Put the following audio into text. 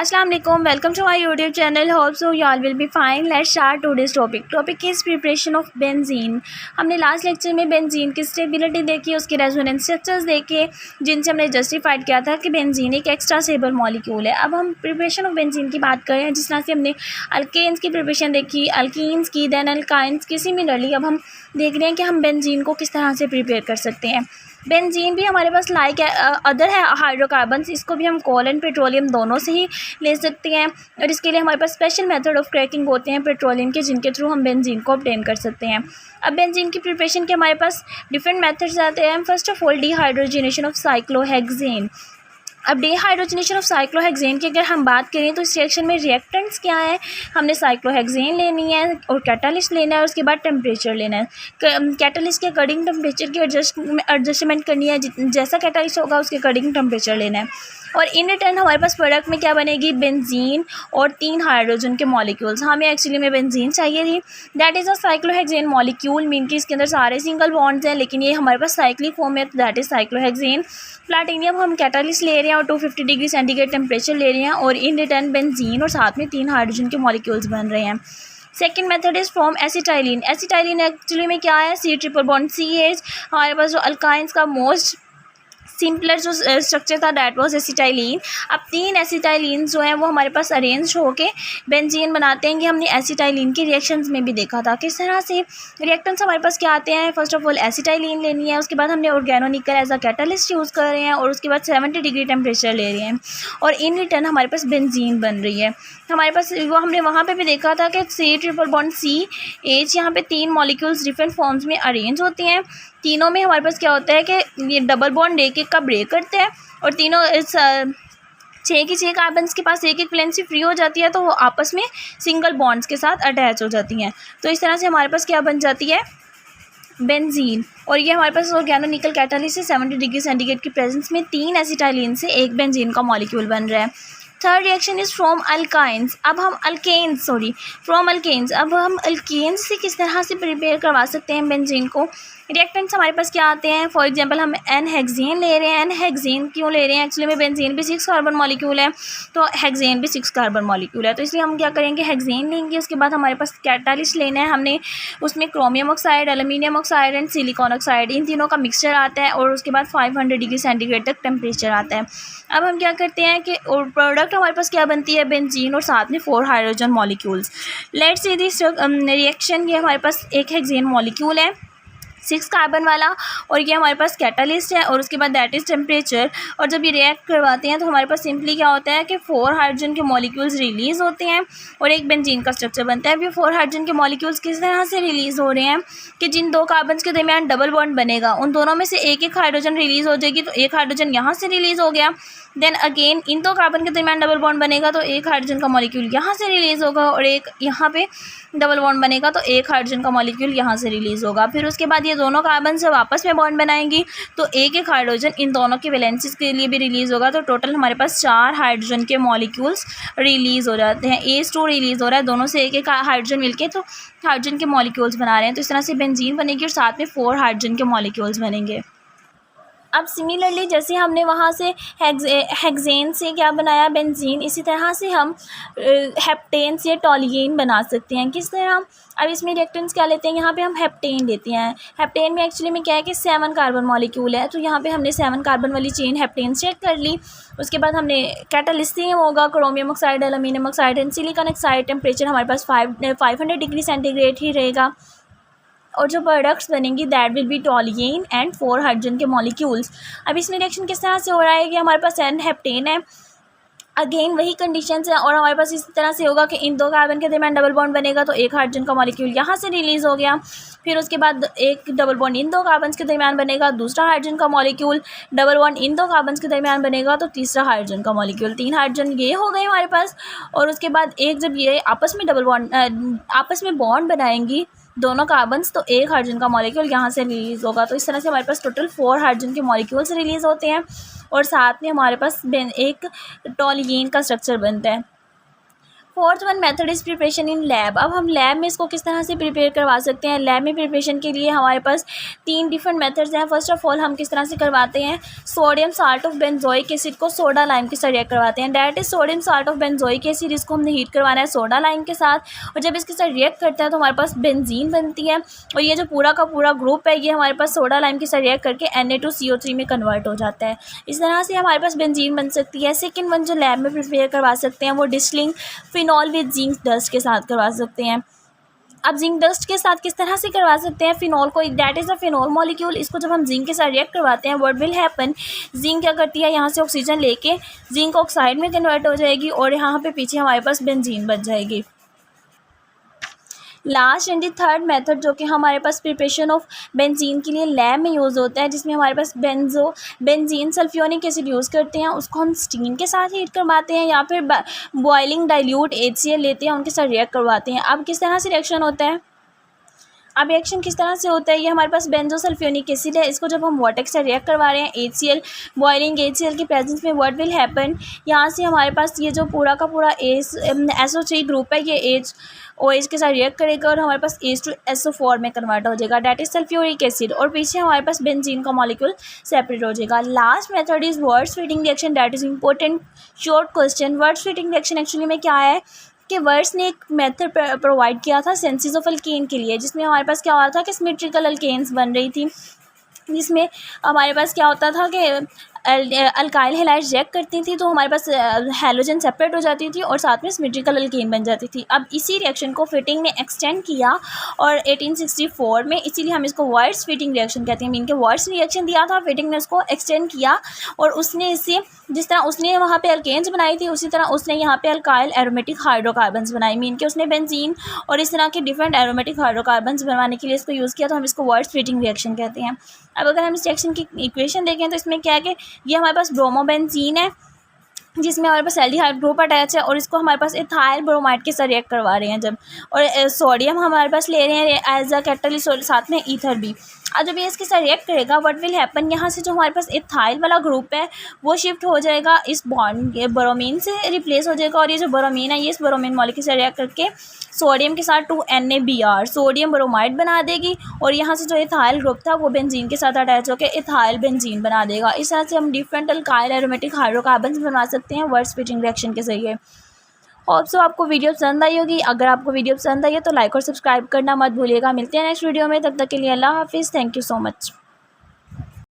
अस्सलाम वालेकुम, welcome to my YouTube channel. Hope so you all will be fine. Let's start today's topic is preparation of benzene. हमने last lecture में benzene की stability देखी, उसके resonance structures देखे, जिनसे हमने जस्टिफाइड किया था कि बेंजीन एक एक्स्ट्रा स्टेबल मॉलिक्यूल है। अब हम प्रिपरेशन ऑफ बेंजीन की बात कर रहे हैं, जिस तरह से हमने अल्केन्स की प्रिपरेशन देखी, अल्कीन्स की, देन अल्काइंस की। सिमिलरली अब हम देख रहे हैं कि हम बेंजीन को किस तरह से प्रिपेयर कर सकते हैं। बेंजीन भी हमारे पास लाइक अदर है हाइड्रोकार्बन्स, इसको भी हम कोल एंड पेट्रोलियम दोनों से ही ले सकते हैं, और इसके लिए हमारे पास स्पेशल मेथड ऑफ क्रैकिंग होते हैं पेट्रोलियम के, जिनके थ्रू हम बेंजीन को ऑब्टेन कर सकते हैं। अब बेंजीन की प्रिपरेशन के हमारे पास डिफरेंट मेथड्स आते हैं। First of all dehydrogenation of cyclohexane. अब डिहाइड्रोजनेशन ऑफ साइक्लोहेक्सेन की अगर हम बात करें तो इस रिएक्शन में रिएक्टेंट्स क्या है, हमने साइक्लोहेक्सेन लेनी है और कैटालिस्ट लेना है, उसके बाद टेम्परेचर लेना है। कैटालिस्ट के अकॉर्डिंग टेम्परेचर की एडजस्टमेंट करनी है, जैसा कैटालिस्ट होगा उसके अकॉर्डिंग टेम्परेचर लेना है। और इन रिटर्न हमारे पास प्रोडक्ट में क्या बनेगी, बेंजीन और 3 हाइड्रोजन के मॉलिक्यूल्स। हमें एक्चुअली में बेंजीन चाहिए थी, that is a cyclohexane molecule, mean कि इसके अंदर सारे सिंगल बॉन्ड्स हैं, लेकिन ये हमारे पास साइक्लिक फॉर्म है, दैट इज़ साइक्लोहेक्सेन। प्लैटिनम हम कैटालिस्ट ले रहे हैं और 250 डिग्री सेंटीग्रेड टेम्परेचर ले रहे हैं, और इन रिटर्न बेंजीन और साथ में 3 हाइड्रोजन के मॉलिक्यूल्स बन रहे हैं। Second method is from acetylene. Acetylene actually में क्या है, C ट्रिपल बॉन्ड CH। हमारे पास जो अल्काइंस का मोस्ट सिंपलर जो स्ट्रक्चर था दैट वाज एसिटाइलिन। अब 3 एसिटाइलिन जो हैं वो हमारे पास अरेंज होके बेंजीन बनाते हैं। कि हमने एसिटाइलिन के रिएक्शंस में भी देखा था किस तरह से रिएक्टेंट्स हमारे पास क्या आते हैं। फर्स्ट ऑफ ऑल एसिटाइलिन लेनी है, उसके बाद हमने ऑर्गेनोनिकल एज अ कैटालिस्ट यूज़ कर रहे हैं, और उसके बाद 70 डिग्री टेम्परेचर ले रहे हैं, और इन रिटर्न हमारे पास बेंजीन बन रही है। हमारे पास वो हमने वहाँ पे भी देखा था कि C ट्रिपल बॉन्ड CH, यहाँ पे 3 मॉलिक्यूल्स डिफरेंट फॉर्म्स में अरेंज होते हैं। तीनों में हमारे पास क्या होता है कि ये डबल बॉन्ड एक का ब्रेक करते हैं, और तीनों इस 6 की 6 कार्बन्स के पास एक वैलेंसी फ्री हो जाती है, तो वो आपस में सिंगल बॉन्ड्स के साथ अटैच हो जाती हैं। तो इस तरह से हमारे पास क्या बन जाती है, बेंजीन। और ये हमारे पास ऑर्गेनोनिकल कैटालिस्ट से 70 डिग्री सेंटीग्रेड की प्रेजेंस में 3 एसिटाइलिन से एक बेंजीन का मॉलिक्यूल बन रहा है। Third reaction is from alkynes. अब हम फ्रॉम अल्केन्स। अब हम अल्केन्स से किस तरह से प्रिपेयर करवा सकते हैं बेंजीन को। रिएक्टेंट्स हमारे पास क्या आते हैं, फॉर एग्जांपल हम N-हेक्सेन ले रहे हैं। N-हेक्सेन क्यों ले रहे हैं, एक्चुअली में बेंजीन भी 6 कार्बन मॉलिक्यूल है, तो हेक्सेन भी 6 कार्बन मॉलिक्यूल है, तो इसलिए हम क्या करेंगे, हेक्सेन लेंगे। उसके बाद हमारे पास कैटालिस्ट लेना है, हमने उसमें chromium oxide, aluminium oxide and silicon oxide, इन तीनों का मिक्सचर आता है, और उसके बाद 500 डिग्री सेंटीग्रेड तक टेम्परेचर आता है। अब हम क्या करते हैं कि प्रोडक्ट हमारे पास क्या बनती है, बेंजीन और साथ में 4 hydrogen molecules. Let's see this reaction. ये हमारे पास एक हेक्सेन मॉलिक्यूल है 6 कार्बन वाला, और ये हमारे पास कैटालिस्ट है, और उसके बाद दैट इज़ टेम्परेचर। और जब ये रिएक्ट करवाते हैं तो हमारे पास सिंपली क्या होता है कि 4 हाइड्रोजन के मॉलिक्यूल्स रिलीज़ होते हैं, और एक बेंजीन का स्ट्रक्चर बनता है। अब ये 4 हाइड्रोजन के मॉलिक्यूल्स किस तरह से रिलीज़ हो रहे हैं कि जिन 2 कार्बन्स के दरमियान डबल बॉन्ड बनेगा, उन दोनों में से एक हाइड्रोजन रिलीज़ हो जाएगी, तो एक हाइड्रोजन यहाँ से रिलीज़ हो गया। देन अगेन इन 2 कार्बन के दरमियान डबल बॉन्ड बनेगा, तो एक हाइड्रोजन का मॉलिक्यूल यहाँ से रिलीज़ होगा, और एक यहाँ पे डबल बॉन्ड बनेगा, तो एक हाइड्रोजन का मॉलिक्यूल यहाँ से रिलीज़ होगा। फिर उसके बाद ये दोनों कार्बन जब आपस में बॉन्ड बनाएंगी, तो एक हाइड्रोजन इन दोनों के वैलेंसीज के लिए भी रिलीज़ होगा, तो टोटल हमारे पास 4 हाइड्रोजन के मॉलिक्यूल्स रिलीज़ हो जाते हैं। H2 रिलीज़ हो रहा है, दोनों से एक हाइड्रोजन मिलके तो हाइड्रोजन के मॉलिक्यूल्स बना रहे हैं। तो इस तरह से बेंजीन बनेगी और साथ में 4 हाइड्रोजन के मॉलिक्यूल्स बनेंगे। अब सिमिलरली जैसे हमने वहाँ से हेक्सेन से क्या बनाया, बेंजीन, इसी तरह से हम हेप्टेन से टॉलुएन बना सकते हैं। किस तरह, अब इसमें रिएक्टेंट्स क्या लेते हैं, यहाँ पे हम हेप्टेन लेते हैं। हेप्टेन में एक्चुअली में क्या है कि 7 कार्बन मॉलिक्यूल है, तो यहाँ पे हमने 7 कार्बन वाली चेन हेप्टेन चेक कर ली। उसके बाद हमने कैटालिस्ट होगा chromium oxide, aluminium oxide and silicon oxide. Temperature हमारे पास 500 डिग्री सेंटीग्रेड ही रहेगा, और जो प्रोडक्ट्स बनेंगी that will be toluene and 4 hydrogen के मॉलिक्यूल्स। अब इसमें रिएक्शन किस तरह से हो रहा है कि हमारे पास N हेप्टेन है, अगेन वही कंडीशंस है, और हमारे पास इस तरह से होगा कि इन 2 कार्बन के दरमियान डबल बॉन्ड बनेगा, तो एक हाइड्रोजन का मॉलिक्यूल यहाँ से रिलीज़ हो गया। फिर उसके बाद एक डबल बॉन्ड इन 2 कार्बन के दरमियान बनेगा, दूसरा हाइड्रोजन का molecule, double bond in 2 carbon के दरमियान बनेगा, तो तीसरा हाइड्रोजन का मॉलिक्यूल। 3 हाइड्रोजन ये हो गए हमारे पास, और उसके बाद एक जब ये आपस में बॉन्ड बनाएंगी दोनों कार्बन्स, तो एक हाइड्रोजन का मॉलिक्यूल यहाँ से रिलीज़ होगा। तो इस तरह से हमारे पास टोटल 4 हाइड्रोजन के मॉलिक्यूल्स रिलीज़ होते हैं, और साथ में हमारे पास एक टॉलुएन का स्ट्रक्चर बनता है। Fourth one method is preparation in lab. अब हम लैब में इसको किस तरह से प्रिपेयर करवा सकते हैं। लैब में प्रिपरेशन के लिए हमारे पास 3 डिफरेंट मेथड्स हैं। फर्स्ट ऑफ ऑल हम किस तरह से करवाते हैं, sodium salt of benzoic acid को सोडा लाइम के साथ रिएक्ट करवाते हैं। That is sodium salt of benzoic acid, इसको हमने हीट करवाना है सोडा लाइम के साथ, और जब इसके साथ रिएक्ट करता है तो हमारे पास बेंजीन बनती है, और ये जो पूरा का पूरा ग्रुप है ये हमारे पास सोडा लाइम के साथ रिएक्ट करके Na2CO3 में कन्वर्ट हो जाता है। इस तरह से हमारे पास बेंजीन बन सकती है। सेकेंड वन जो लैब में प्रिपेयर करवा सकते हैं वो distilling phenol with zinc dust के साथ करवा सकते हैं। अब जिंक डस्ट के साथ किस तरह से करवा सकते हैं फिनॉल को, that is a phenol molecule. इसको जब हम जिंक के साथ रिएक्ट करवाते हैं व्हाट विल हैपन, जिंक क्या करती है, यहाँ से ऑक्सीजन लेके जिंक ऑक्साइड में कन्वर्ट हो जाएगी और यहाँ पे पीछे हमारे पास बेंजीन बच जाएगी। Last and the third method जो कि हमारे पास प्रिपरेशन ऑफ बेंजीन के लिए लैब में यूज़ होता है, जिसमें हमारे पास बेंजीन सल्फ्यूरिक एसिड यूज़ करते हैं, उसको हम स्टीम के साथ हीट करवाते हैं या फिर बॉइलिंग डाइल्यूट HCl लेते हैं, उनके साथ रिएक्ट करवाते हैं। अब किस तरह से रिएक्शन होता है, अब रिएक्शन किस तरह से होता है, ये हमारे पास बेंजोसल्फ्यूरिक एसिड है, इसको जब हम वाटर से रिएक्ट करवा रहे हैं HCl बॉइलिंग HCl के प्रेजेंस में व्हाट विल हैपन, यहाँ से हमारे पास ये जो पूरा का पूरा SO3 ग्रुप है ये OH के साथ रिएक्ट करेगा और हमारे पास H2SO4 में कन्वर्ट हो जाएगा, डेट इज सल्फ्यूरिक एसिड, और पीछे हमारे पास बेंजीन का मॉलिक्यूल सेपरेट हो जाएगा। Last method is words fitting reaction, that is important short question. Words fitting reaction actually में क्या है कि वर्ड्स ने एक मेथड प्रोवाइड किया था सिंथेसिस ऑफ अल्केन के लिए, जिसमें हमारे पास क्या हो रहा था कि सिमेट्रिकल अल्केन्स बन रही थी, जिसमें हमारे पास क्या होता था कि अल्काइल हैलाइड्स रिएक्ट करती थी तो हमारे पास हैलोजन सेपरेट हो जाती थी और साथ में सिमेट्रिकल अल्केन बन जाती थी। अब इसी रिएक्शन को फिटिंग ने एक्सटेंड किया और 1864 में, इसीलिए हम इसको वर्ड्स फिटिंग रिएक्शन कहते हैं। मीन के वर्ड्स ने रिएक्शन दिया था, फिटिंग ने उसको एक्सटेंड किया और उसने इसे जिस तरह उसने वहाँ पे अल्केन्स बनाई थी उसी तरह उसने यहाँ पे अल्काइल एरोमेटिक हाइड्रोकार्बन्स बनाई। मीन के उसने बेंजीन और इस तरह के डिफरेंट एरोमेटिक हाइड्रोकार्बन्स बनवाने के लिए इसको यूज़ किया, तो हम इसको वर्ड्स फिटिंग रिएक्शन कहते हैं। अब अगर हम इस रिएक्शन की इक्वेशन देखें तो इसमें क्या है कि ये हमारे पास ब्रोमोबेंजीन है जिसमें हमारे पास एल्डिहाइड ग्रुप अटैच है और इसको हमारे पास इथाइल ब्रोमाइड के साथ रिएक्ट करवा रहे हैं जब, और सोडियम हमारे पास ले रहे हैं एज अ कैटलिस्ट और साथ में ईथर भी। अब जब ये इसके साथ रिएक्ट करेगा व्हाट विल हैपन, यहाँ से जो हमारे पास इथाइल वाला ग्रुप है वो शिफ्ट हो जाएगा, इस बॉन्ड ब्रोमीन से रिप्लेस हो जाएगा और ये जो ब्रोमीन है ये इस ब्रोमीन मॉलिक्यूल से रिएक्ट करके सोडियम के साथ 2NaBr सोडियम ब्रोमाइड बना देगी और यहाँ से जो इथाइल ग्रुप था वो बेंजीन के साथ अटैच होकर इथाइल बेंजीन बना देगा। इस तरह से हम डिफरेंट अल्काइल एरोमेटिक हाइड्रोकार्बन्स बना सकते हैं वर्ड्स फिटिंग रिएक्शन के जरिए। होप सो आपको वीडियो पसंद आई होगी। अगर आपको वीडियो पसंद आई है तो लाइक और सब्सक्राइब करना मत भूलिएगा। मिलते हैं नेक्स्ट वीडियो में, तब तक के लिए अल्लाह हाफिज़। Thank you so much.